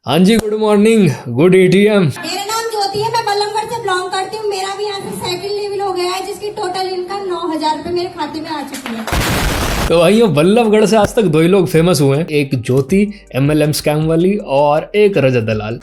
हाँ जी, good morning, good ATM. मेरा नाम ज्योति है, मैं बल्लभगढ़ से बिलोंग करती हूँ। मेरा भी यहाँ से सेकंड लेवल हो गया है, जिसकी टोटल इनकम 9,000 रुपए मेरे खाते में आ चुकी है। तो भाइयों, बल्लभगढ़ से आज तक दो ही लोग फेमस हुए हैं, एक ज्योति एमएलएम स्कैम वाली और एक रजत दलाल।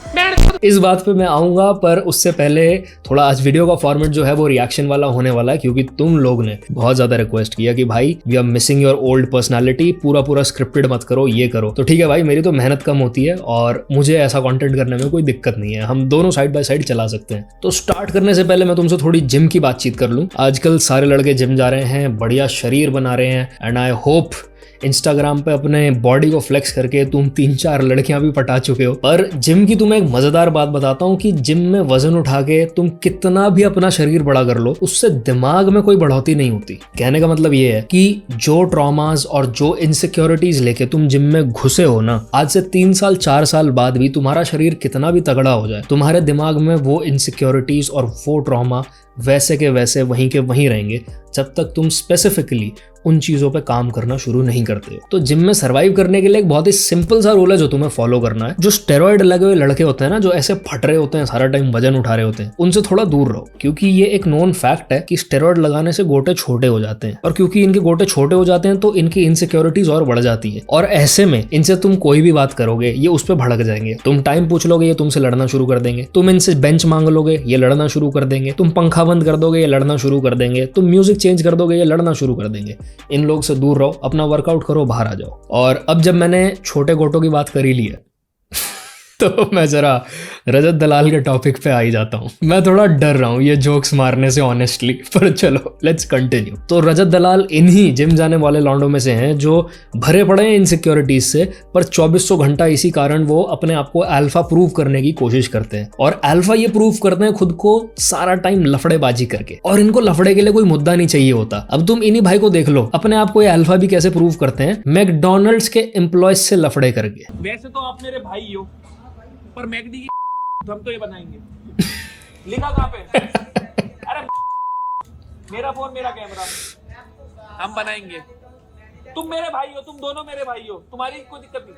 इस बात पे मैं आऊंगा, पर उससे पहले थोड़ा आज वीडियो का फॉर्मेट जो है वो रिएक्शन वाला होने वाला है, क्योंकि तुम लोग ने बहुत ज्यादा रिक्वेस्ट किया कि भाई we are missing your old personality, पूरा स्क्रिप्टेड मत करो, ये करो। तो ठीक है भाई, मेरी तो मेहनत कम होती है और मुझे ऐसा कंटेंट करने में कोई दिक्कत नहीं है, हम दोनों साइड बाय साइड चला सकते हैं। तो स्टार्ट करने से पहले मैं तुमसे थोड़ी जिम की बातचीत कर लूं। आजकल सारे लड़के जिम जा रहे हैं, बढ़िया शरीर बना रहे हैं, एंड आई होप इंस्टाग्राम पे अपने बॉडी को फ्लेक्स करके तुम 3-4 लड़कियां भी पटा चुके हो। पर जिम की तुम्हें एक मजेदार बात बताता हूँ कि जिम में वजन उठा के तुम कितना भी अपना शरीर बड़ा कर लो, उससे दिमाग में कोई बढ़ोतरी नहीं होती। कहने का मतलब ये है कि जो ट्रॉमास और जो इनसिक्योरिटीज लेके तुम जिम में घुसे हो ना, आज से 3 साल 4 साल बाद भी तुम्हारा शरीर कितना भी तगड़ा हो जाए, तुम्हारे दिमाग में वो इनसिक्योरिटीज और वो ट्रॉमा वैसे के वैसे वहीं के वहीं रहेंगे, जब तक तुम स्पेसिफिकली उन चीजों पे काम करना शुरू नहीं करते हो। तो जिम में सरवाइव करने के लिए एक बहुत ही सिंपल सा रूल है जो तुम्हें फॉलो करना है। जो स्टेरॉइड लगे हुए लड़के होते हैं ना, जो ऐसे फट रहे होते हैं, सारा टाइम वजन उठा रहे होते हैं, उनसे थोड़ा दूर रहो, क्योंकि ये एक नोन फैक्ट है कि स्टेरॉइड लगाने से गोटे छोटे हो जाते हैं, और क्योंकि इनके गोटे छोटे हो जाते हैं तो इनकी इनसिक्योरिटीज और बढ़ जाती है, और ऐसे में इनसे तुम कोई भी बात करोगे ये उस पर भड़क जाएंगे। तुम टाइम पूछ लोगे, ये तुमसे लड़ना शुरू कर देंगे। तुम इनसे बेंच मांग लोगे, ये लड़ना शुरू कर देंगे। तुम पंखा बंद कर दोगे, ये लड़ना शुरू कर देंगे। तुम म्यूजिक चेंज कर दोगे, ये लड़ना शुरू कर देंगे। इन लोग से दूर रहो, अपना वर्कआउट करो, बाहर आ जाओ। और अब जब मैंने छोटे गोटों की बात कर ही ली है तो मैं जरा रजत दलाल के टॉपिक पे आ ही जाता हूँ। मैं थोड़ा डर रहा हूँ ये जोक्स मारने से ऑनेस्टली, पर चलो लेट्स कंटिन्यू। तो रजत दलाल इन्हीं जिम जाने वाले लॉन्डों में से हैं जो भरे पड़े हैं इनसिक्योरिटीज से, पर 2400 घंटा इसी कारण वो अपने आप को अल्फा प्रूव करने की कोशिश करते हैं। और अल्फा ये प्रूव करते हैं खुद को सारा टाइम लफड़ेबाजी करके, और इनको लफड़े के लिए कोई मुद्दा नहीं चाहिए होता। अब तुम इन्हीं भाई को देख लो, अपने आप को ये अल्फा भी कैसे प्रूव करते हैं, मैकडोनल्ड्स के एम्प्लॉयज से लफड़े करके। वैसे तो आप मेरे भाई हो, पर मैकडी की हम तो ये बनाएंगे। लिखा कहाँ पे? अरे मेरा फोन मेरा कैमरा, हम बनाएंगे। तुम मेरे भाई हो, तुम दोनों मेरे भाई हो, तुम्हारी कोई दिक्कत नहीं,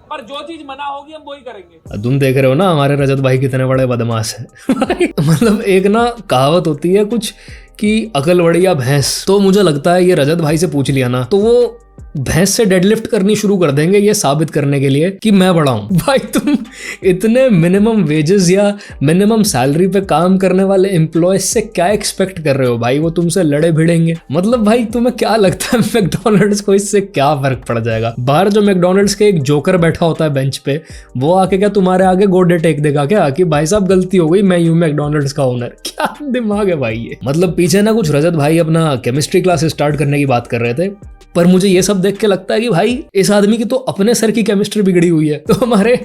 पर जो चीज मना होगी हम वही करेंगे। तुम देख रहे हो ना हमारे रजत भाई कितने बड़े बदमाश हैं। मतलब एक ना कहावत होती है कुछ कि अकल बढ़िया भैंस, तो मुझे लगता है ये रजत भाई से पूछ लिया ना तो वो भैंस से डेडलिफ्ट करनी शुरू कर देंगे, ये साबित करने के लिए कि मैं बड़ा हूं। भाई तुम इतने मिनिमम वेजेस या मिनिमम सैलरी पे काम करने वाले एम्प्लॉय से क्या एक्सपेक्ट कर रहे हो भाई, वो तुमसे लड़े भिड़ेंगे? मतलब भाई तुम्हें क्या लगता है मैकडोनल्ड्स को इससे क्या फर्क पड़ जाएगा? बाहर जो मैकडोनल्ड्स के एक जोकर बैठा होता है बेंच पे, वो आके क्या तुम्हारे आगे गोडे टेक देगा क्या कि भाई साहब गलती हो गई, मैं यूं मैकडोनल्ड्स का ओनर? क्या दिमाग है भाई ये। मतलब पीछे ना कुछ रजत भाई अपना केमिस्ट्री क्लास स्टार्ट करने की बात कर रहे थे, पर मुझे ये सब देख के लगता है कि भाई इस आदमी की तो अपने सर की केमिस्ट्री बिगड़ी हुई है। तो हमारे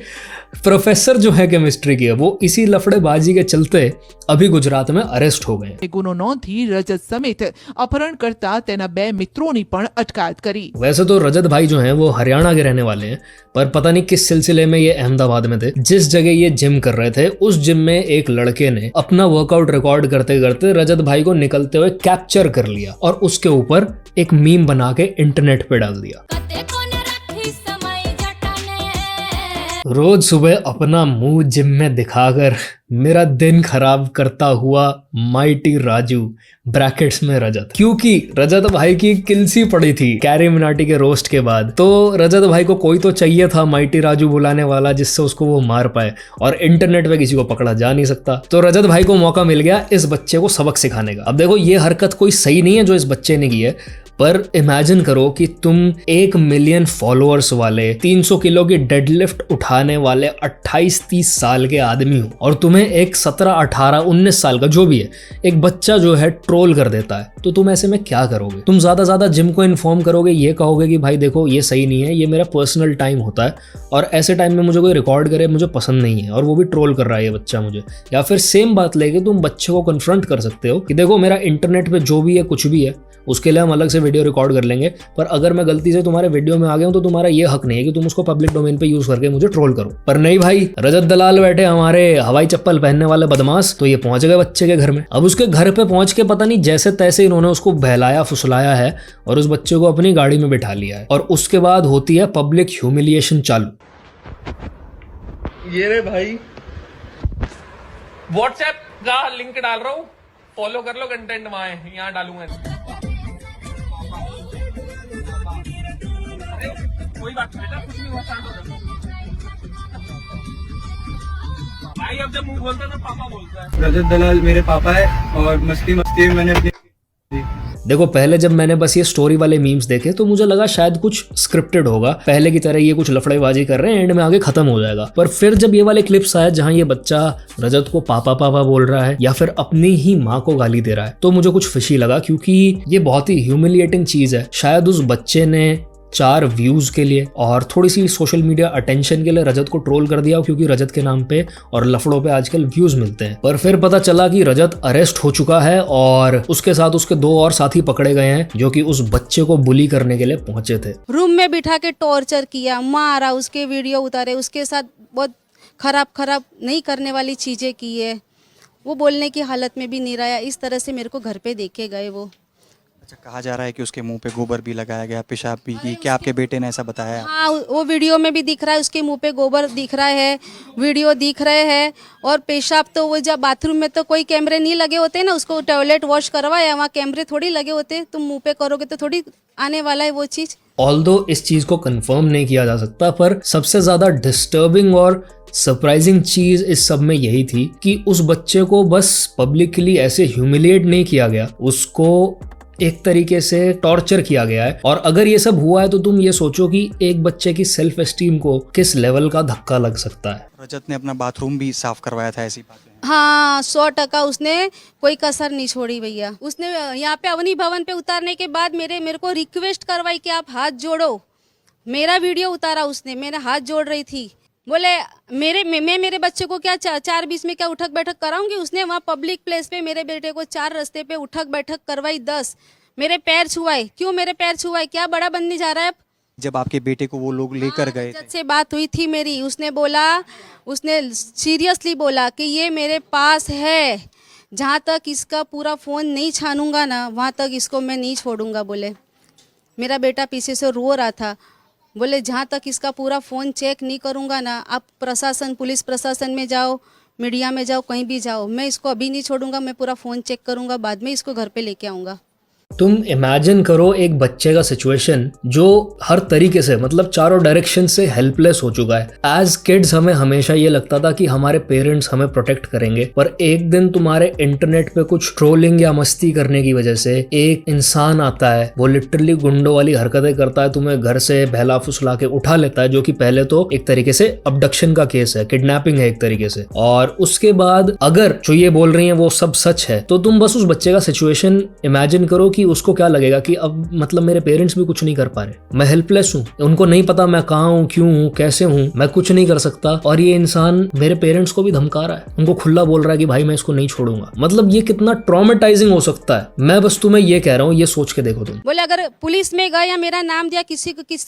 प्रोफेसर जो है केमिस्ट्री के, वो इसी लफड़ेबाजी के चलते अभी गुजरात में अरेस्ट हो गए। ગુનો નોંધી રજત સમેત અપહરણકર્તા તેના 2 મિત્રોની પણ અટકાયત કરી। वैसे तो रजत भाई जो हैं वो हरियाणा के रहने वाले हैं, पर पता नहीं किस सिलसिले में ये अहमदाबाद में थे। जिस जगह ये जिम कर रहे थे उस जिम में एक लड़के ने अपना वर्कआउट रिकॉर्ड करते करते रजत भाई को निकलते हुए कैप्चर कर लिया और उसके ऊपर एक मीम बना के इंटरनेट पे डाल दिया। रोज सुबह अपना मुंह जिम में दिखाकर मेरा दिन खराब करता हुआ माइटी राजू ब्रैकेट्स में रजत, क्योंकि रजत भाई की किलसी पड़ी थी कैरी मिनाटी के रोस्ट के बाद, तो रजत भाई को कोई तो चाहिए था माइटी राजू बुलाने वाला जिससे उसको वो मार पाए, और इंटरनेट पे किसी को पकड़ा जा नहीं सकता। तो रजत भाई को मौका मिल गया इस बच्चे को सबक सिखाने का। अब देखो ये हरकत कोई सही नहीं है जो इस बच्चे ने की है, पर इमेजिन करो कि तुम 1 मिलियन फॉलोअर्स वाले 300 किलो की डेडलिफ्ट उठाने वाले 28-30 साल के आदमी हो, और तुम्हें एक 17-18-19 साल का जो भी है एक बच्चा जो है ट्रोल कर देता है, तो तुम ऐसे में क्या करोगे? तुम ज्यादा जिम को इन्फॉर्म करोगे, ये कहोगे कि भाई देखो ये सही नहीं है, ये मेरा पर्सनल टाइम होता है और ऐसे टाइम में मुझे कोई रिकॉर्ड करे मुझे पसंद नहीं है, और वो भी ट्रोल कर रहा है ये बच्चा मुझे। या फिर सेम बात लेके तुम बच्चे को कन्फ्रंट कर सकते हो कि देखो मेरा इंटरनेट पे जो भी है कुछ भी है उसके लिए हम अलग से वीडियो रिकॉर्ड कर लेंगे, पर अगर मैं गलती से तुम्हारे वीडियो में आ गया हूं तो तुम्हारा ये हक नहीं है कि तुम उसको पब्लिक डोमेन पे यूज करके मुझे ट्रोल करो। पर नहीं भाई, रजत दलाल बैठे हमारे हवाई चप्पल पहनने वाले बदमाश, तो ये पहुंच गए बच्चे के घर में। अब उसके घर पे पहुंच के पता नहीं जैसे तैसे इन्होंने उसको बहलाया फुसलाया है और उस बच्चे को अपनी गाड़ी में बिठा लिया है, और उसके बाद होती है पब्लिक ह्यूमिलिएशन चालू। ये रे भाई। व्हाट्सएप का लिंक डाल रहा हूँ, फॉलो कर लो, कंटेंट वहां है, यहाँ डालूंगा। कोई बात नहीं बेटा, कुछ नहीं हुआ, शांत हो जाओ। भाई अब जब मुंह बोलता है तो पापा बोलता है। रजत दलाल मेरे पापा है और मस्ती मस्ती में मैंने अपनी देखो पहले जब मैंने बस ये स्टोरी वाले मीम्स देखे तो मुझे लगा शायद कुछ स्क्रिप्टेड होगा, पहले की तरह ये कुछ लफड़ेबाजी कर रहे हैं, एंड में आगे खत्म हो जाएगा। पर फिर जब ये वाले क्लिप्स आए जहां ये बच्चा रजत को पापा पापा बोल रहा है या फिर अपनी ही माँ को गाली दे रहा है, तो मुझे कुछ फिशी लगा, क्योंकि ये बहुत ही ह्यूमिलिएटिंग चीज है। शायद उस बच्चे ने 4 व्यूज के लिए और थोड़ी सी सोशल मीडिया अटेंशन के लिए रजत को ट्रोल कर दिया, क्योंकि रजत के नाम पे और लफड़ों पे आजकल व्यूज मिलते हैं। पर फिर पता चला कि रजत अरेस्ट हो चुका है और उसके साथ उसके 2 और साथी पकड़े गए हैं जो कि उस बच्चे को बुली करने के लिए पहुंचे थे। रूम में बिठा के टॉर्चर किया, मारा, उसके वीडियो उतारे, उसके साथ बहुत खराब नहीं करने वाली चीज़ें की है। वो बोलने की हालत में भी नहीं रहा। इस तरह से मेरे को घर पे देखे गए वो। अच्छा, कहा जा रहा है कि उसके मुंह पे गोबर भी लगाया गया, पेशाब भी की। क्या आपके बेटे ने ऐसा बताया? हाँ, वो वीडियो में भी दिख रहा है, उसके मुंह पे गोबर दिख रहा है, वीडियो दिख रहे हैं। और पेशाब तो वो जब बाथरूम में तो कोई कैमरे नहीं लगे होते ना, उसको टॉयलेट वॉश करवाया, वहाँ कैमरे थोड़ी लगे होते, तुम मुंह पे करोगे तो थोड़ी आने वाला है वो चीज़। ऑल्दो इस चीज को कंफर्म नहीं किया जा सकता, पर सबसे ज्यादा डिस्टर्बिंग और सरप्राइजिंग चीज इस सब में यही थी कि उस बच्चे को बस पब्लिकली ऐसे ह्यूमिलिएट नहीं किया गया, उसको एक तरीके से टॉर्चर किया गया है। और अगर ये सब हुआ है तो तुम ये सोचो कि एक बच्चे की सेल्फ एस्टीम को किस लेवल का धक्का लग सकता है। रजत ने अपना बाथरूम भी साफ करवाया था, ऐसी बातें। हाँ, 100% उसने कोई कसर नहीं छोड़ी भैया। उसने यहाँ पे अवनी भवन पे उतारने के बाद मेरे को रिक्वेस्ट करवाई कि आप हाथ जोड़ो। मेरा वीडियो उतारा उसने, मैंने हाथ जोड़ रही थी। बोले मैं मेरे बच्चे को क्या 4:20 में क्या उठक बैठक कराऊंगी। उसने वहाँ पब्लिक प्लेस पे मेरे बेटे को 4 रास्ते पे उठक बैठक करवाई 10। मेरे पैर छुआए। क्यों मेरे पैर छुआए? क्या बड़ा बनने जा रहा है अब? जब आपके बेटे को वो लोग लेकर गए रजत से बात हुई थी मेरी, उसने बोला, उसने सीरियसली बोला कि ये मेरे पास है, जहाँ तक इसका पूरा फ़ोन नहीं छानूंगा ना वहाँ तक इसको मैं नहीं छोड़ूंगा। बोले मेरा बेटा पीछे से रो रहा था, बोले जहाँ तक इसका पूरा फ़ोन चेक नहीं करूँगा ना, आप प्रशासन, पुलिस प्रशासन में जाओ, मीडिया में जाओ, कहीं भी जाओ, मैं इसको अभी नहीं छोड़ूंगा, मैं पूरा फ़ोन चेक करूँगा, बाद में इसको घर पे लेके आऊँगा। तुम इमेजिन करो एक बच्चे का सिचुएशन जो हर तरीके से, मतलब चारों डायरेक्शन से हेल्पलेस हो चुका है। एज किड्स हमें हमेशा ये लगता था कि हमारे पेरेंट्स हमें प्रोटेक्ट करेंगे, पर एक दिन तुम्हारे इंटरनेट पे कुछ ट्रोलिंग या मस्ती करने की वजह से एक इंसान आता है, वो लिटरली गुंडों वाली हरकतें करता है, तुम्हें घर से बहला फुसला के उठा लेता है, जो कि पहले तो एक तरीके से अबडक्शन का केस है, किडनैपिंग है एक तरीके से। और उसके बाद अगर जो ये बोल रही है वो सब सच है, तो तुम बस उस बच्चे का सिचुएशन इमेजिन करो कि उसको क्या लगेगा कि अब मतलब मेरे पेरेंट्स भी कुछ नहीं कर पा रहे, मैं हेल्पलेस हूँ, उनको नहीं पता मैं कहाँ हूँ, क्यों हूँ, कैसे हूँ, मैं कुछ नहीं कर सकता, और ये इंसान मेरे पेरेंट्स को भी धमका रहा है, उनको खुला बोल रहा है कि भाई मैं इसको नहीं छोड़ूंगा। मतलब ये कितना ट्रॉमेटाइजिंग हो सकता है। मैं बस तुम्हें ये कह रहा हूँ, ये सोच के देखो तुम। बोले अगर पुलिस में गए या मेरा नाम दिया,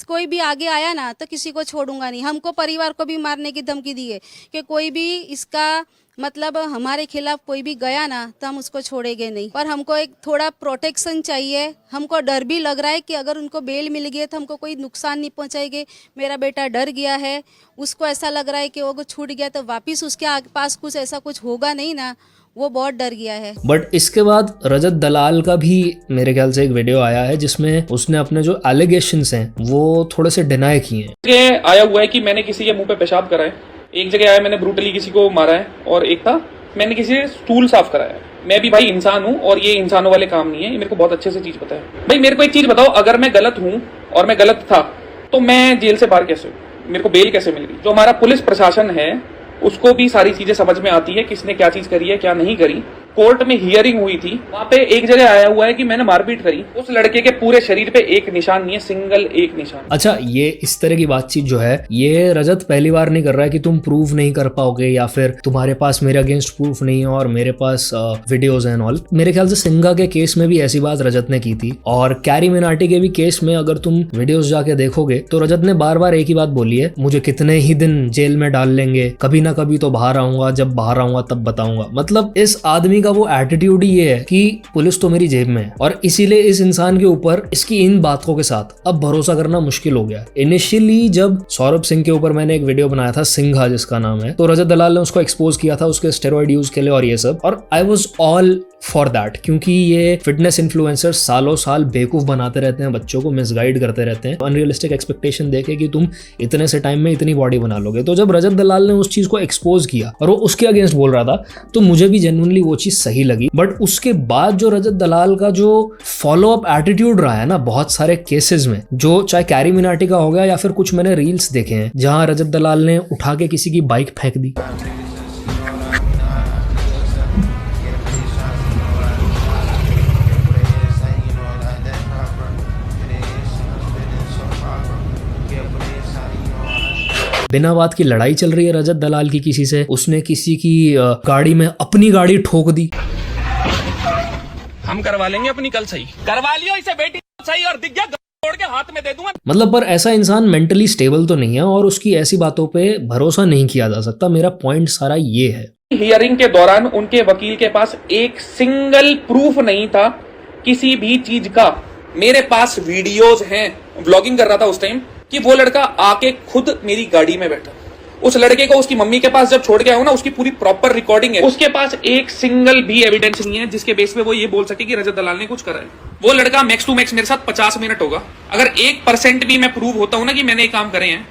कोई भी आगे आया ना तो किसी को छोड़ूंगा नहीं। हमको परिवार को भी मारने की धमकी दी है कि कोई भी इसका मतलब हमारे खिलाफ कोई भी गया ना तो हम उसको छोड़ेंगे नहीं। पर हमको एक थोड़ा प्रोटेक्शन चाहिए। हमको डर भी लग रहा है कि अगर उनको बेल मिल गई तो हमको कोई नुकसान नहीं पहुंचाएंगे। मेरा बेटा डर गया है, उसको ऐसा लग रहा है कि वो छूट गया तो वापिस उसके पास कुछ ऐसा कुछ होगा नहीं ना, वो बहुत डर गया है। बट इसके बाद रजत दलाल का भी मेरे ख्याल से एक वीडियो आया है जिसमें उसने अपने जो एलिगेशंस हैं वो थोड़े से डिनाई किए हैं। ये आया हुआ है कि मैंने किसी के मुंह पे पेशाब करा है, एक जगह आया मैंने ब्रूटली किसी को मारा है, और एक था मैंने किसी से स्टूल साफ कराया है। मैं भी भाई इंसान हूँ और ये इंसानों वाले काम नहीं है, ये मेरे को बहुत अच्छे से चीज पता है। भाई मेरे को एक चीज बताओ, अगर मैं गलत हूँ और मैं गलत था तो मैं जेल से बाहर कैसे हूँ, मेरे को बेल कैसे मिल गई? जो हमारा पुलिस प्रशासन है उसको भी सारी चीजें समझ में आती है, किसने क्या चीज करी है क्या नहीं करी। कोर्ट में हियरिंग हुई थी, वहां पे एक जगह आया हुआ है कि मैंने मारपीट करी, उस लड़के के पूरे शरीर पे एक निशान नहीं है, सिंगल एक निशान। अच्छा, ये इस तरह की बातचीत जो है ये रजत पहली बार नहीं कर रहा है कि तुम प्रूव नहीं कर पाओगे या फिर तुम्हारे पास मेरे अगेंस्ट प्रूफ नहीं है और मेरे पास वीडियोज एंड ऑल। मेरे ख्याल से सिंगा के केस में भी ऐसी बात रजत ने की थी, और कैरी मिनाटी के भी केस में अगर तुम वीडियोज जाके देखोगे तो रजत ने बार बार एक ही बात बोली है, मुझे कितने ही दिन जेल में डाल लेंगे, कभी ना कभी तो बाहर आऊंगा, जब बाहर आऊंगा तब बताऊंगा। मतलब इस आदमी का वो एटीट्यूड ही ये है कि पुलिस तो मेरी जेब में है, और इसीलिए इस इंसान के ऊपर इसकी इन बातों के साथ अब भरोसा करना मुश्किल हो गया। इनिशियली जब सौरभ सिंह के ऊपर मैंने एक वीडियो बनाया था, सिंघा जिसका नाम है, तो रजत दलाल ने उसको एक्सपोज किया था उसके स्टेरॉइड यूज के लिए और ये सब, और I was all for that, क्योंकि ये फिटनेस इन्फ्लुएंसर्स सालों साल बेवकूफ बनाते रहते हैं, बच्चों को मिसगाइड करते रहते हैं, अनरियलिस्टिक एक्सपेक्टेशन देके कि तुम इतने से टाइम में इतनी बॉडी बना लोगे। तो जब रजत दलाल ने उस चीज को एक्सपोज किया और वो उसके अगेंस्ट बोल रहा था, तो मुझे भी जेन्युइनली वो चीज सही लगी। बट उसके बाद जो रजत दलाल का जो फॉलो अप एटीट्यूड रहा है ना बहुत सारे केसेस में, जो चाहे कैरी मिनाटी का हो गया या फिर कुछ मैंने रील्स देखे हैं जहां रजत दलाल ने उठा के किसी की बाइक फेंक दी, बिना बात की लड़ाई चल रही है रजत दलाल की किसी से, उसने किसी की गाड़ी में अपनी गाड़ी ठोक दी। हम करवा लेंगे अपनी कल सही, करवा लियो इसे बेटी सही, और दिख गया तोड़ के हाथ में दे दूंगा। मतलब पर ऐसा इंसान मेंटली स्टेबल तो नहीं है और उसकी ऐसी बातों पे भरोसा नहीं किया जा सकता। मेरा पॉइंट सारा ये है। हियरिंग के दौरान उनके वकील के पास एक सिंगल प्रूफ नहीं था किसी भी चीज का। मेरे पास वीडियोस हैं, व्लॉगिंग कर रहा था उस टाइम, कि वो लड़का आके खुद मेरी गाड़ी में बैठा, उस लड़के को उसकी मम्मी के पास जब छोड़ के आया हूं ना, उसकी पूरी प्रॉपर रिकॉर्डिंग है। उसके पास एक सिंगल भी एविडेंस नहीं है जिसके बेस पे वो ये बोल सके कि रजत दलाल ने कुछ करा है। वो लड़का मैक्स टू मैक्स मेरे साथ 50 मिनट होगा। अगर 1% भी मैं प्रूव होता हूं ना कि मैंने ये काम करे हैं,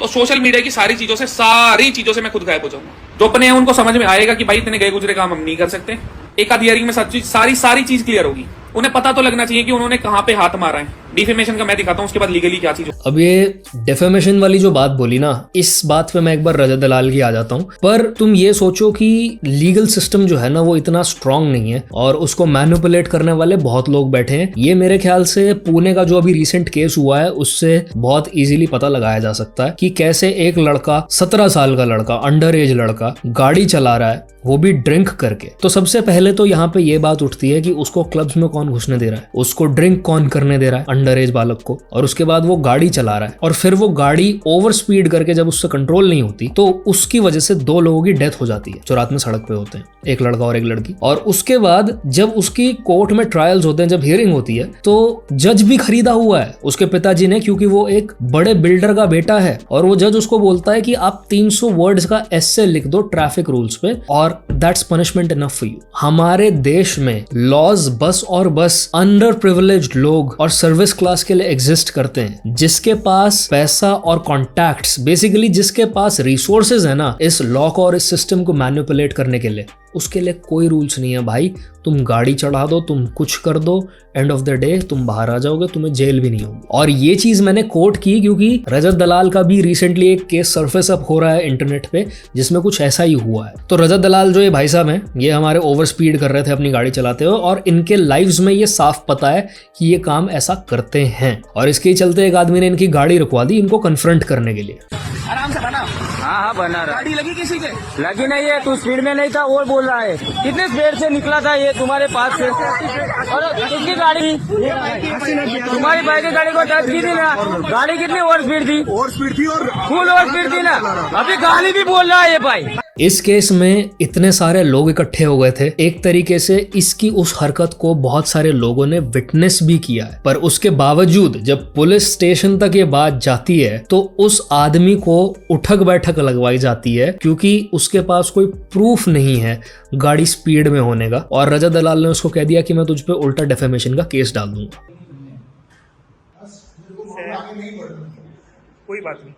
तो सोशल मीडिया की सारी चीजों से मैं खुद गायब हो जाऊंगा। जो अपने हैं उनको समझ में आएगा कि भाई इतने गए गुजरे काम हम नहीं कर सकते। एक आधी हियरिंग में सारी चीज क्लियर होगी। उन्हें पता तो लगना चाहिए कि उन्होंने कहां पे हाथ मारा है। डिफेमेशन का मैं दिखाता हूं, उसके बाद लीगली क्या चीज। अब ये डेफेमेशन वाली जो बात बोली ना, इस बात पे मैं एक बार रजत दलाल की आ जाता हूं। पर तुम ये सोचो कि लीगल सिस्टम जो है ना वो इतना स्ट्रांग नहीं है और उसको मैनिपुलेट करने वाले बहुत लोग बैठे हैं। ये मेरे ख्याल से पुणे का जो अभी रिसेंट केस हुआ है उससे बहुत इजीली पता लगाया जा सकता है कि कैसे एक लड़का, 17 साल का लड़का, अंडर एज लड़का गाड़ी चला रहा है, वो भी ड्रिंक करके। तो सबसे पहले तो यहाँ पे ये बात उठती है कि उसको क्लब्स में कौन घुसने दे रहा है, उसको ड्रिंक कौन करने दे रहा है अंडर एज बालक को, और उसके बाद वो गाड़ी चला रहा है और फिर वो गाड़ी ओवर स्पीड करके जब उससे कंट्रोल नहीं होती तो उसकी वजह से 2 लोगों की डेथ हो जाती है जो रात में सड़क पे होते हैं, एक लड़का और एक लड़की। और उसके बाद जब उसकी कोर्ट में ट्रायल्स होते हैं, जब हियरिंग होती है, तो जज भी खरीदा हुआ है उसके पिताजी ने, क्योंकि वो एक बड़े बिल्डर का बेटा है। और वो जज उसको बोलता है कि आप 300 वर्ड्स का एस्से लिख दो ट्रैफिक रूल्स पे और that's punishment enough for you. हमारे देश में लॉज बस और बस अंडर प्रिविलेज्ड लोग और सर्विस क्लास के लिए एग्जिस्ट करते हैं। जिसके पास पैसा और कॉन्टैक्ट्स, बेसिकली जिसके पास रिसोर्सेज है ना इस लॉ को और इस सिस्टम को मैनिपुलेट करने के लिए, उसके लिए कोई रूल्स नहीं है भाई। तुम गाड़ी चढ़ा दो, तुम कुछ कर दो, एंड ऑफ द डे तुम बाहर आ जाओगे, तुम्हें जेल भी नहीं होगी। और ये चीज मैंने कोट की क्योंकि रजत दलाल का भी रिसेंटली एक केस सरफेस अप हो रहा है इंटरनेट पे जिसमें कुछ ऐसा ही हुआ है। तो रजत दलाल जो ये भाई साहब हैं, ये हमारे ओवर स्पीड कर रहे थे अपनी गाड़ी चलाते हुए और इनके लाइव्स में ये साफ पता है कि ये काम ऐसा करते हैं। और इसके चलते एक आदमी ने इनकी गाड़ी रुकवा दी इनको कन्फ्रंट करने के लिए। आराम से बना। हाँ बना रहा। गाड़ी लगी किसी के? लगी नहीं है, तू स्पीड में नहीं था वो बोल रहा है। कितने स्पीड से निकला था ये तुम्हारे पास से? और किसकी गाड़ी? तुम्हारी बाइक की गाड़ी को टच की थी ना? गाड़ी कितनी ओवर स्पीड थी? ओवर स्पीड थी और फुल ओवर स्पीड थी ना? अभी गाड़ी भी बोल रहा है ये भाई। इस केस में इतने सारे लोग इकट्ठे हो गए थे, एक तरीके से इसकी उस हरकत को बहुत सारे लोगों ने विटनेस भी किया है। पर उसके बावजूद जब पुलिस स्टेशन तक ये बात जाती है तो उस आदमी को उठक बैठक लगवाई जाती है क्योंकि उसके पास कोई प्रूफ नहीं है गाड़ी स्पीड में होने का। और रजत दलाल ने उसको कह दिया कि मैं तुझ पे उल्टा डेफेमेशन का केस डाल दूंगा। कोई बात नहीं।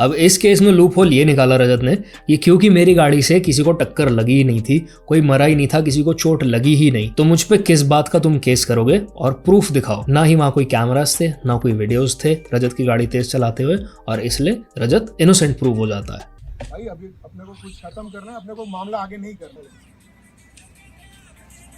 अब इस केस में लूप होल ये निकाला रजत ने कि क्योंकि मेरी गाड़ी से किसी को टक्कर लगी ही नहीं थी, कोई मरा ही नहीं था, किसी को चोट लगी ही नहीं, तो मुझ पे किस बात का तुम केस करोगे और प्रूफ दिखाओ। ना ही वहां कोई कैमरास थे, ना कोई वीडियोस थे रजत की गाड़ी तेज चलाते हुए, और इसलिए रजत इनोसेंट प्रूव हो जाता है। भाई अभी अपने को कुछ खत्म करना है, अपने को मामला आगे नहीं करना।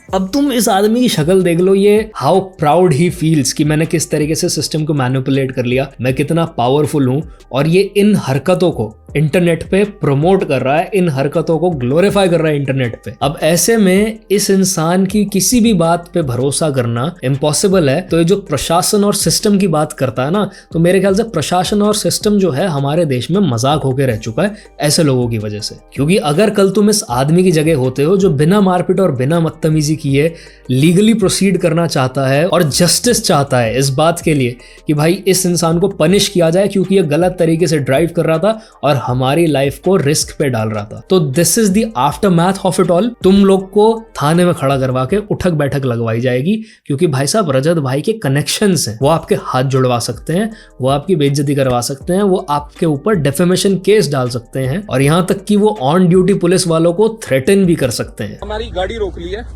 अब तुम इस आदमी की शक्ल देख लो, ये हाउ प्राउड ही फील्स कि मैंने किस तरीके से सिस्टम को मैनिपुलेट कर लिया, मैं कितना पावरफुल हूं, और ये इन हरकतों को इंटरनेट पे प्रमोट कर रहा है, इन हरकतों को ग्लोरीफाई कर रहा है इंटरनेट पे। अब ऐसे में इस इंसान की किसी भी बात पे भरोसा करना इम्पॉसिबल है। तो ये जो प्रशासन और सिस्टम की बात करता है ना, तो मेरे ख्याल से प्रशासन और सिस्टम जो है हमारे देश में मजाक होके रह चुका है ऐसे लोगों की वजह से। क्योंकि अगर कल तुम इस आदमी की जगह होते हो जो बिना मारपीट और बिना बदतमीजी किए लीगली प्रोसीड करना चाहता है और जस्टिस चाहता है इस बात के लिए कि भाई इस इंसान को पनिश किया जाए क्योंकि ये गलत तरीके से ड्राइव कर रहा था और हमारी लाइफ को रिस्क पे डाल रहा था, तो this is the aftermath of it all. तुम लोग को थाने में खड़ा करवा के उठक बैठक लगवाई जाएगी क्योंकि भाई साहब रजत भाई के कनेक्शंस हैं, वो आपके हाथ जुड़वा सकते हैं, वो आपकी बेइज्जती करवा सकते हैं, वो आपके ऊपर डेफेमेशन केस डाल सकते हैं और यहाँ तक कि वो ऑन ड्यूटी पुलिस वालों को थ्रेटन भी कर सकते हैं। हमारी गाड़ी रोक ली है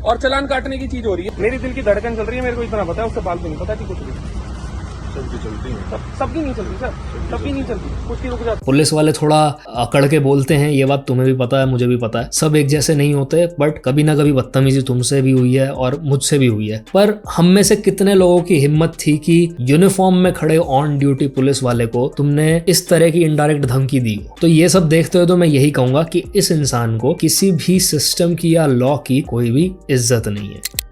और चालान काटने की चीज हो रही है। मेरी दिल की धड़कन चल रही है, मेरे को इतना पता है, उससे फालतू नहीं पता कि कुछ भी सबकी नहीं चलती सर, सबकी नहीं चलती, कुछ की रुक जाती। पुलिस वाले थोड़ा अकड़ के बोलते हैं, ये बात तुम्हें भी पता है, मुझे भी पता है, सब एक जैसे नहीं होते, बट कभी ना कभी बदतमीजी तुमसे भी हुई है और मुझसे भी हुई है। पर हम में से कितने लोगों की हिम्मत थी कि यूनिफॉर्म में खड़े ऑन ड्यूटी पुलिस वाले को तुमने इस तरह की इनडायरेक्ट धमकी दी हो? तो ये सब देखते हुए तो मैं यही कहूंगा कि इस इंसान को किसी भी सिस्टम की या लॉ की कोई भी इज्जत नहीं है।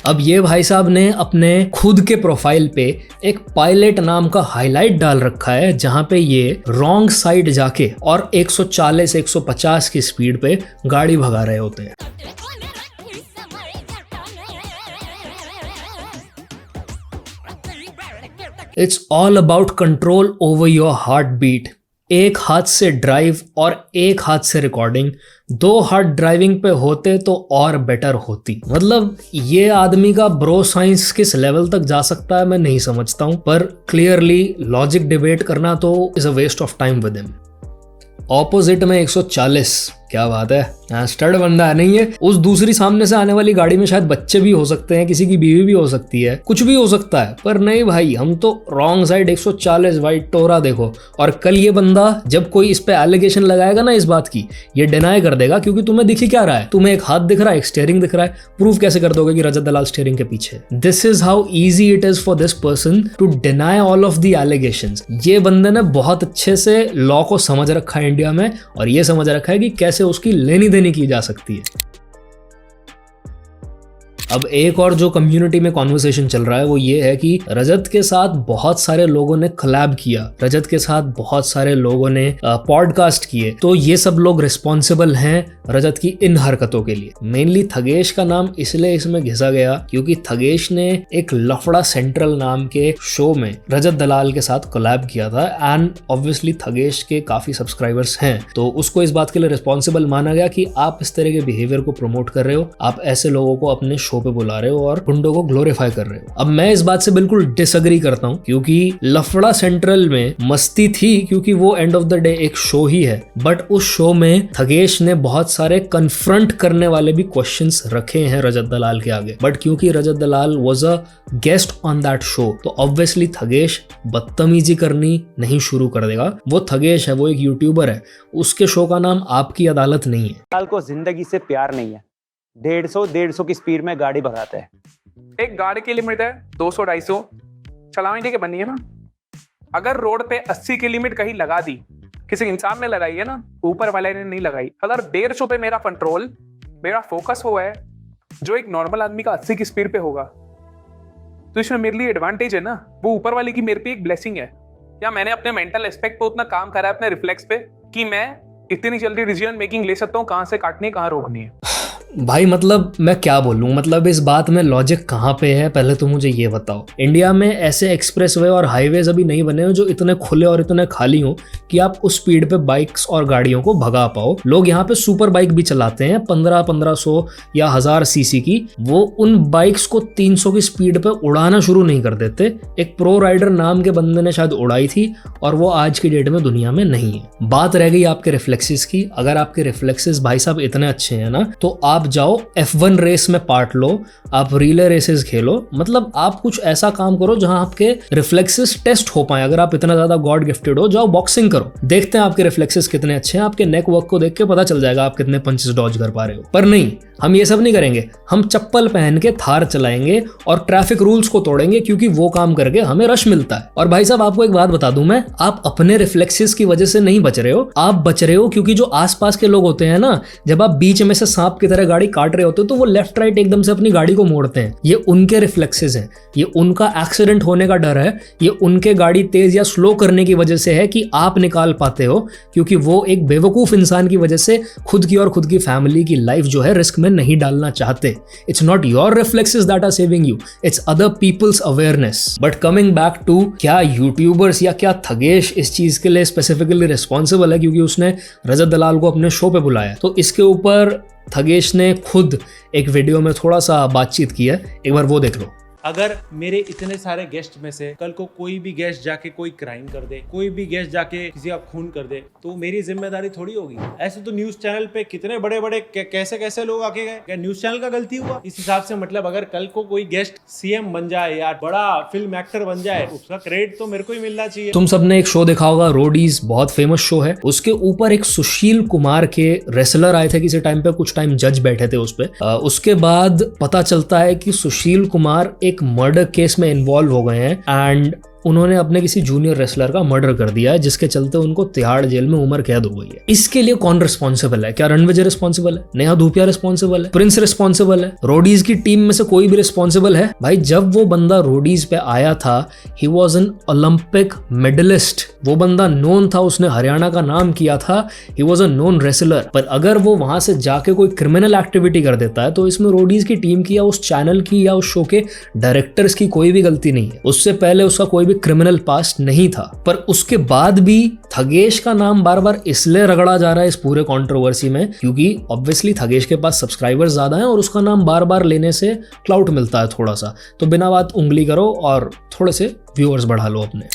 अब ये भाई साहब ने अपने खुद के प्रोफाइल पे एक पायलट नाम का हाईलाइट डाल रखा है जहां पे ये रॉन्ग साइड जाके और 140-150 की स्पीड पे गाड़ी भगा रहे होते हैं। It's all about control over your heart beat. एक हाथ से ड्राइव और एक हाथ से रिकॉर्डिंग, दो हाथ ड्राइविंग पे होते तो और बेटर होती। मतलब ये आदमी का ब्रो साइंस किस लेवल तक जा सकता है मैं नहीं समझता हूं, पर क्लियरली लॉजिक डिबेट करना तो is a waste of time with him. Opposite में 140, क्या बात है, स्टड बंदा है नहीं है। उस दूसरी सामने से आने वाली गाड़ी में शायद बच्चे भी हो सकते हैं, किसी की बीवी भी हो सकती है, कुछ भी हो सकता है, पर नहीं भाई, हम तो रॉन्ग साइड 140 भाई टोरा देखो। और कल ये बंदा जब कोई इस पे एलिगेशन लगाएगा ना इस बात की, ये डिनाई कर देगा क्योंकि तुम्हें दिख ही क्या रहा है, तुम्हें एक हाथ दिख रहा है, एक स्टीयरिंग दिख रहा है, प्रूफ कैसे कर दोगे कि रजत दलाल स्टीयरिंग के पीछे? This is how easy it is for this person to deny all of the allegations. ये बंदे ने बहुत अच्छे से लॉ को समझ रखा है इंडिया में, और ये समझ रखा है कि कैसे उसकी लेनी देनी की जा सकती है। अब एक और जो कम्युनिटी में कॉन्वर्सेशन चल रहा है वो ये है कि रजत के साथ बहुत सारे लोगों ने कोलैब किया, रजत के साथ बहुत सारे लोगों ने पॉडकास्ट किए, तो ये सब लोग रिस्पॉन्सिबल हैं रजत की इन हरकतों के लिए। मेनली थगेश का नाम इसलिए इसमें घिसा गया क्योंकि थगेश ने एक लफड़ा सेंट्रल नाम के शो में रजत दलाल के साथ कोलैब किया था, एंड ऑब्वियसली थगेश के काफी सब्सक्राइबर्स हैं, तो उसको इस बात के लिए रिस्पॉन्सिबल माना गया कि आप इस तरह के बिहेवियर को प्रमोट कर रहे हो, आप ऐसे लोगों को अपने शो पे बुला रहे हो और गुंडों को ग्लोरीफाई कर रहे हो। अब मैं इस बात से बिल्कुल डिसएग्री करता हूं क्योंकि लफड़ा सेंट्रल में मस्ती थी क्योंकि वो एंड ऑफ द डे एक शो ही है, बट उस शो में थगेश ने बहुत सारे कन्फ्रंट करने वाले भी क्वेश्चंस रखे हैं रजत दलाल के आगे, बट क्योंकि Rajat Dalal was a guest on that show तो ऑब्वियसली थगेश बदतमीजी करनी नहीं शुरू कर देगा। वो थगेश है, वो एक यूट्यूबर है, उसके शो का नाम आपकी अदालत नहीं है। दलाल को जिंदगी से प्यार नहीं है, 150 की स्पीड में गाड़ी भगाता है। एक गाड़ी की लिमिट है 200-250, चलाने के बनी है ना। अगर रोड पे 80 की लिमिट कहीं लगा दी, किसी इंसान ने लगाई है ना, ऊपर वाले ने नहीं लगाई। अगर 150 पे मेरा कंट्रोल, मेरा फोकस वो है जो एक नॉर्मल आदमी का 80 की स्पीड पे होगा, तो इसमें मेरे लिए एडवांटेज है ना। वो ऊपर वाले की मेरे पे एक ब्लेसिंग है, या मैंने अपने मेंटल एस्पेक्ट पे उतना काम करा है, अपने रिफ्लेक्स पे, कि मैं इतनी जल्दी डिसीजन मेकिंग ले सकता हूँ, कहाँ से काटनी है, कहाँ रोकनी है। भाई मतलब मैं क्या बोलूं, मतलब इस बात में लॉजिक कहाँ पे है, पहले तो मुझे ये बताओ। इंडिया में ऐसे एक्सप्रेसवे और हाईवेज अभी नहीं बने हो जो इतने खुले और इतने खाली हो कि आप उस स्पीड पे बाइक्स और गाड़ियों को भगा पाओ। लोग यहाँ पे सुपर बाइक भी चलाते हैं 1500 या 1000 सीसी की, वो उन बाइक्स को 300 की स्पीड पे उड़ाना शुरू नहीं कर देते। एक प्रो राइडर नाम के बंदे ने शायद उड़ाई थी और वो आज की डेट में दुनिया में नहीं है। बात रह गई आपके रिफ्लेक्सेस की। अगर आपके रिफ्लेक्सेस भाई साहब इतने अच्छे हैं ना, तो आप जाओ F1 रेस में पार्ट लो, आप रिले रेसेस खेलो, मतलब आप कुछ ऐसा काम करो जहां आपके रिफ्लेक्सेस टेस्ट हो पाए। अगर आप इतना ज्यादा गॉड गिफ्टेड हो, जाओ बॉक्सिंग करो। करो, देखते हैं आपके रिफ्लेक्सेस कितने अच्छे हैं, आपके नेक वर्क को देख के पता चल जाएगा आप कितने पंचेस डॉज कर पा रहे हो। पर नहीं, हम ये सब नहीं करेंगे, हम चप्पल पहन के थार चलाएंगे और ट्रैफिक रूल्स को तोड़ेंगे, क्योंकि वो काम करके हमें रश मिलता है। और भाई साहब आपको एक बात बता दूं मैं, आप अपने रिफ्लेक्सेस की वजह से नहीं बच रहे हो, आप बच रहे हो क्योंकि जो आसपास के लोग होते हैं ना, जब आप बीच में से सांप की तरह गाड़ी काट रहे होते हो तो वो लेफ्ट राइट एकदम से अपनी गाड़ी को मोड़ते हैं। ये उनके रिफ्लेक्सेस हैं, ये उनका एक्सीडेंट होने का डर है, ये उनके गाड़ी तेज या स्लो करने की वजह से है कि आप निकाल पाते हो, क्योंकि वो एक बेवकूफ इंसान की वजह से खुद की और खुद की फैमिली की लाइफ जो है रिस्क में नहीं डालना चाहते। It's not your reflexes that are saving you, it's other people's awareness. But coming back to, क्या यूट्यूबर्स या क्या थगेश इस चीज के लिए स्पेसिफिकली रिस्पॉन्सिबल है क्योंकि उसने रजत दलाल को अपने शो पे बुलाया? तो इसके ऊपर थगेश ने खुद एक वीडियो में थोड़ा सा बातचीत की है, एक बार वो देख लो। अगर मेरे इतने सारे गेस्ट में से कल को कोई भी गेस्ट जाके कोई क्राइम कर दे, कोई भी गेस्ट जाके किसी का खून कर दे, तो मेरी जिम्मेदारी थोड़ी होगी? ऐसे तो न्यूज चैनल पे कितने बड़े बड़े कैसे कैसे लोग आके गए, क्या न्यूज चैनल का गलती हुआ? इस हिसाब से मतलब अगर कल को कोई गेस्ट सीएम बन जाए या बड़ा फिल्म एक्टर बन जाए, उसका क्रेडिट तो मेरे को ही मिलना चाहिए। तुम सबने एक शो देखा होगा रोडीज, बहुत फेमस शो है, उसके ऊपर एक सुशील कुमार के रेसलर आए थे किसी टाइम पे, कुछ टाइम जज बैठे थे उस पे। उसके बाद पता चलता है कि सुशील कुमार एक मर्डर केस में इन्वॉल्व हो गए हैं एंड उन्होंने अपने किसी जूनियर रेसलर का मर्डर कर दिया है, जिसके चलते उनको तिहाड़ जेल में उम्र कैद हो गई है। इसके लिए कौन रिस्पॉन्सिबल है? क्या रणविजय रिस्पॉन्सिबल है? नेहा धूपिया रिस्पॉन्सिबल है? प्रिंस रिस्पॉन्सिबल है? रोडीज की टीम में से कोई भी रिस्पॉन्सिबल है? भाई जब वो बंदा रोडीज पे आया था, he was an Olympic medallist, वो बंदा नोन था, उसने हरियाणा का नाम किया था, he was a known wrestler. पर अगर वो वहां से जाके कोई क्रिमिनल एक्टिविटी कर देता है तो इसमें रोडीज की टीम की या उस चैनल की या उस शो के डायरेक्टर्स की कोई भी गलती नहीं है। उससे पहले उसका कोई क्रिमिनल पास्ट नहीं था, पर उसके बाद भी थगेश का नाम बार बार इसलिए रगड़ा जा रहा है इस पूरे कंट्रोवर्सी में क्योंकि ऑब्वियसली थगेश के पास सब्सक्राइबर्स ज्यादा हैं और उसका नाम बार बार लेने से क्लाउट मिलता है थोड़ा सा। तो बिना बात उंगली करो और थोड़े से व्यूअर्स बढ़ा लो अपने।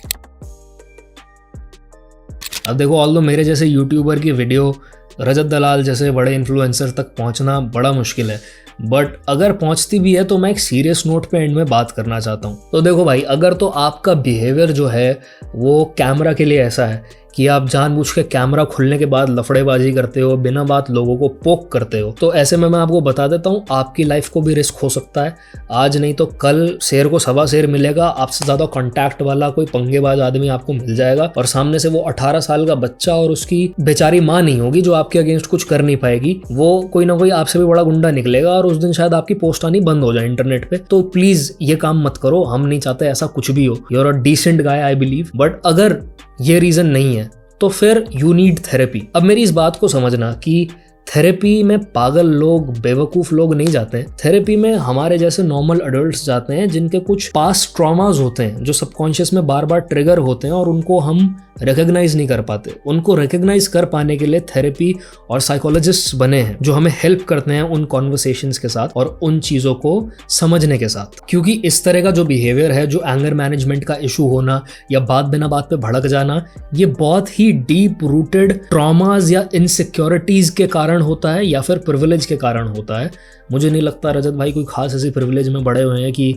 अब देखो, ऑल्दो मेरे जैसे यूट्यूबर की वीडियो रजत दलाल जैसे बड़े इन्फ्लुएंसर तक पहुंचना बड़ा मुश्किल है, बट अगर पहुंचती भी है तो मैं एक सीरियस नोट पे एंड में बात करना चाहता हूँ। तो देखो भाई, अगर तो आपका बिहेवियर जो है वो कैमरा के लिए ऐसा है कि आप जानबूझ के कैमरा खुलने के बाद लफड़ेबाजी करते हो, बिना बात लोगों को पोक करते हो, तो ऐसे में मैं आपको बता देता हूँ आपकी लाइफ को भी रिस्क हो सकता है। आज नहीं तो कल शेर को सवा शेर मिलेगा, आपसे ज्यादा कांटेक्ट वाला कोई पंगेबाज आदमी आपको मिल जाएगा और सामने से वो 18 साल का बच्चा और उसकी बेचारी माँ नहीं होगी जो आपके अगेंस्ट कुछ कर नहीं पाएगी, वो कोई ना कोई आपसे भी बड़ा गुंडा निकलेगा और उस दिन शायद आपकी पोस्ट आनी बंद हो जाए इंटरनेट पे। तो प्लीज ये काम मत करो, हम नहीं चाहते ऐसा कुछ भी हो। You are a decent guy I believe, but अगर ये रीजन नहीं है तो फिर यू नीड थेरेपी। अब मेरी इस बात को समझना कि थेरेपी में पागल लोग, बेवकूफ लोग नहीं जाते हैं। थेरेपी में हमारे जैसे नॉर्मल अडल्ट्स जाते हैं जिनके कुछ पास्ट ट्रॉमास होते हैं जो सबकॉन्शियस में बार बार ट्रिगर होते हैं और उनको हम रिकॉग्नाइज नहीं कर पाते। उनको रिकॉग्नाइज कर पाने के लिए थेरेपी और साइकोलॉजिस्ट बने हैं जो हमें हेल्प करते हैं उन कॉन्वर्सेशंस के साथ और उन चीज़ों को समझने के साथ। क्योंकि इस तरह का जो बिहेवियर है, जो एंगर मैनेजमेंट का इशू होना या बात बिना बात पे भड़क जाना, ये बहुत ही डीप रूटेड ट्रॉमास या इनसिक्योरिटीज के कारण होता है या फिर प्रिविलेज के कारण होता है। मुझे नहीं लगता रजत भाई कोई खास ऐसी प्रिविलेज में बड़े हुए हैं कि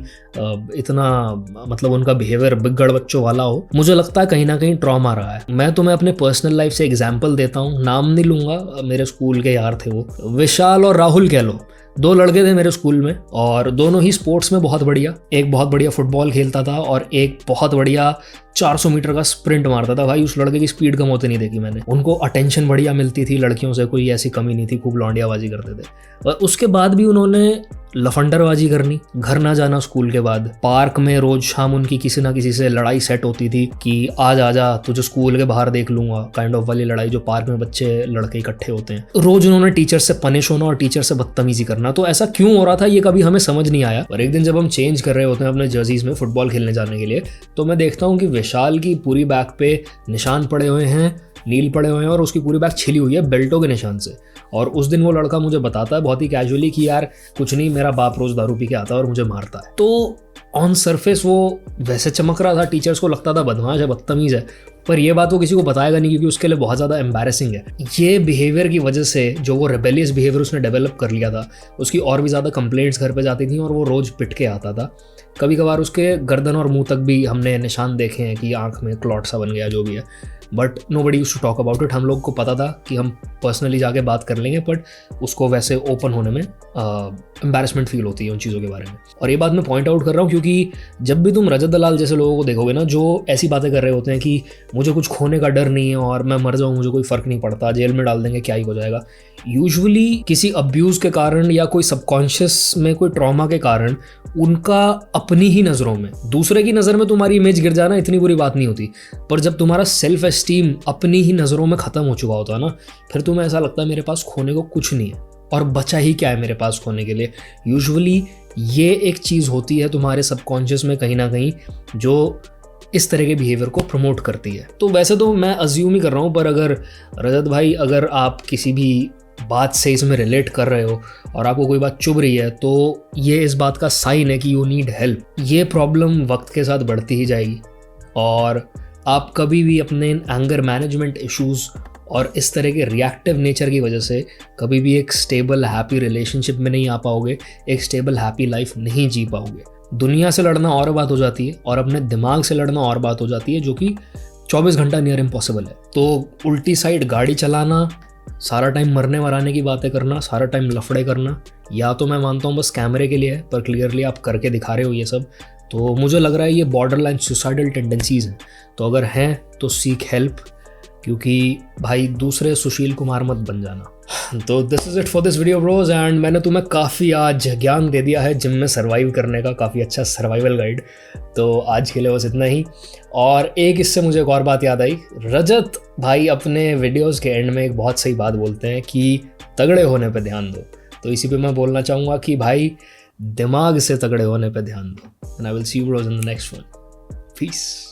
इतना मतलब उनका बिहेवियर बिगड़ बच्चों वाला हो। मुझे लगता है कहीं ना कहीं ट्रॉमा रहा है। मैं तुम्हें अपने पर्सनल लाइफ से एग्जांपल देता हूँ, नाम नहीं लूंगा, मेरे स्कूल के यार थे वो, विशाल और राहुल कह लो, दो लड़के थे मेरे स्कूल में और दोनों ही स्पोर्ट्स में बहुत बढ़िया। एक बहुत बढ़िया फुटबॉल खेलता था और एक बहुत बढ़िया 400 मीटर का स्प्रिंट मारता था। भाई उस लड़के की स्पीड कम होती नहीं देखी मैंने। उनको अटेंशन बढ़िया मिलती थी लड़कियों से, कोई ऐसी कमी नहीं थी, खूब लौंडियाबाजी करते थे। और उसके बाद भी उन्होंने लफंडरबाजी करनी, घर ना जाना स्कूल के बाद, पार्क में रोज शाम उनकी किसी ना किसी से लड़ाई सेट होती थी कि आज आजा तुझे स्कूल के बाहर देख लूंगा, काइंड ऑफ वाली लड़ाई जो पार्क में बच्चे लड़के इकट्ठे होते हैं। रोज उन्होंने टीचर से पनिश होना और टीचर से बदतमीजी करना। तो ऐसा क्यों हो रहा था ये कभी हमें समझ नहीं आया। और एक दिन जब हम चेंज कर रहे होते हैं अपने जर्सीज में फुटबॉल खेलने जाने के लिए, तो मैं देखता हूँ कि विशाल की पूरी बैक पे निशान पड़े हुए हैं, नील पड़े हुए हैं और उसकी पूरी बैक छिली हुई है बेल्टों के निशान से। और उस दिन वो लड़का मुझे बताता है बहुत ही कैजुअली कि यार कुछ नहीं, मेरा बाप रोज दारू पी के आता है और मुझे मारता है। तो ऑन सरफेस वो वैसे चमक रहा था, टीचर्स को लगता था बदमाश है, बदतमीज है, पर ये बात वो किसी को बताएगा नहीं क्योंकि उसके लिए बहुत ज़्यादा एम्बैरेसिंग है। ये बिहेवियर की वजह से जो वो रेबेलियस बिहेवियर उसने डेवलप कर लिया था, उसकी और भी ज़्यादा कंप्लेंट्स घर पे जाती थी और वो रोज़ पिट के आता था। कभी कभार उसके गर्दन और मुंह तक भी हमने निशान देखे हैं कि आंख में क्लॉट सा बन गया, जो भी है, but nobody used to talk about it. हम लोग को पता था कि हम पर्सनली जाके बात कर लेंगे, बट उसको वैसे ओपन होने में एम्बैरेसमेंट फील होती है उन चीज़ों के बारे में। और ये बात मैं पॉइंट आउट कर रहा हूँ क्योंकि जब भी तुम रजत दलाल जैसे लोगों को देखोगे ना, जो ऐसी बातें कर रहे होते हैं कि मुझे कुछ खोने का डर नहीं है और मैं मर जाऊँ मुझे कोई फ़र्क नहीं पड़ता, जेल में डाल देंगे क्या ही हो जाएगा, यूजुअली किसी अब्यूज़ के कारण या कोई सबकॉन्शियस में कोई ट्रॉमा के कारण उनका अपनी ही नज़रों में, दूसरे की नज़र में तुम्हारी इमेज गिर जाना इतनी बुरी बात नहीं होती, पर जब तुम्हारा सेल्फ एस्टीम अपनी ही नज़रों में ख़त्म हो चुका होता है ना, फिर तुम्हें ऐसा लगता है मेरे पास खोने को कुछ नहीं है और बचा ही क्या है मेरे पास खोने के लिए। यूजुअली ये एक चीज़ होती है तुम्हारे सबकॉन्शियस में कहीं ना कहीं जो इस तरह के बिहेवियर को प्रमोट करती है। तो वैसे तो मैं अज्यूम ही कर रहा हूँ, पर अगर रजत भाई अगर आप किसी भी बात से इसमें रिलेट कर रहे हो और आपको कोई बात चुभ रही है तो ये इस बात का साइन है कि यू नीड हेल्प। ये प्रॉब्लम वक्त के साथ बढ़ती ही जाएगी और आप कभी भी अपने एंगर मैनेजमेंट इश्यूज़ और इस तरह के रिएक्टिव नेचर की वजह से कभी भी एक स्टेबल हैप्पी रिलेशनशिप में नहीं आ पाओगे, एक स्टेबल हैप्पी लाइफ नहीं जी पाओगे। दुनिया से लड़ना और बात हो जाती है और अपने दिमाग से लड़ना और बात हो जाती है, जो कि 24 घंटा नियर इम्पॉसिबल है। तो उल्टी साइड गाड़ी चलाना, सारा टाइम मरने मराने की बातें करना, सारा टाइम लफड़े करना, या तो मैं मानता हूँ बस कैमरे के लिए है, पर क्लियरली आप करके दिखा रहे हो ये सब, तो मुझे लग रहा है ये बॉर्डरलाइन सुसाइडल टेंडेंसीज़ हैं। तो अगर हैं तो सीक हेल्प, क्योंकि भाई दूसरे सुशील कुमार मत बन जाना। तो this is it for this video bros, and मैंने तुम्हें काफ़ी आज ज्ञान दे दिया है जिम में सर्वाइव करने का, काफ़ी अच्छा सर्वाइवल गाइड। तो आज के लिए बस इतना ही। और एक इससे मुझे एक और बात याद आई, रजत भाई अपने वीडियोज़ के एंड में एक बहुत सही बात बोलते हैं कि तगड़े होने पर ध्यान दो। तो इसी पे मैं बोलना चाहूँगा कि भाई दिमाग से तगड़े होने पर ध्यान दो। And I will see you bros in the next one. Piece.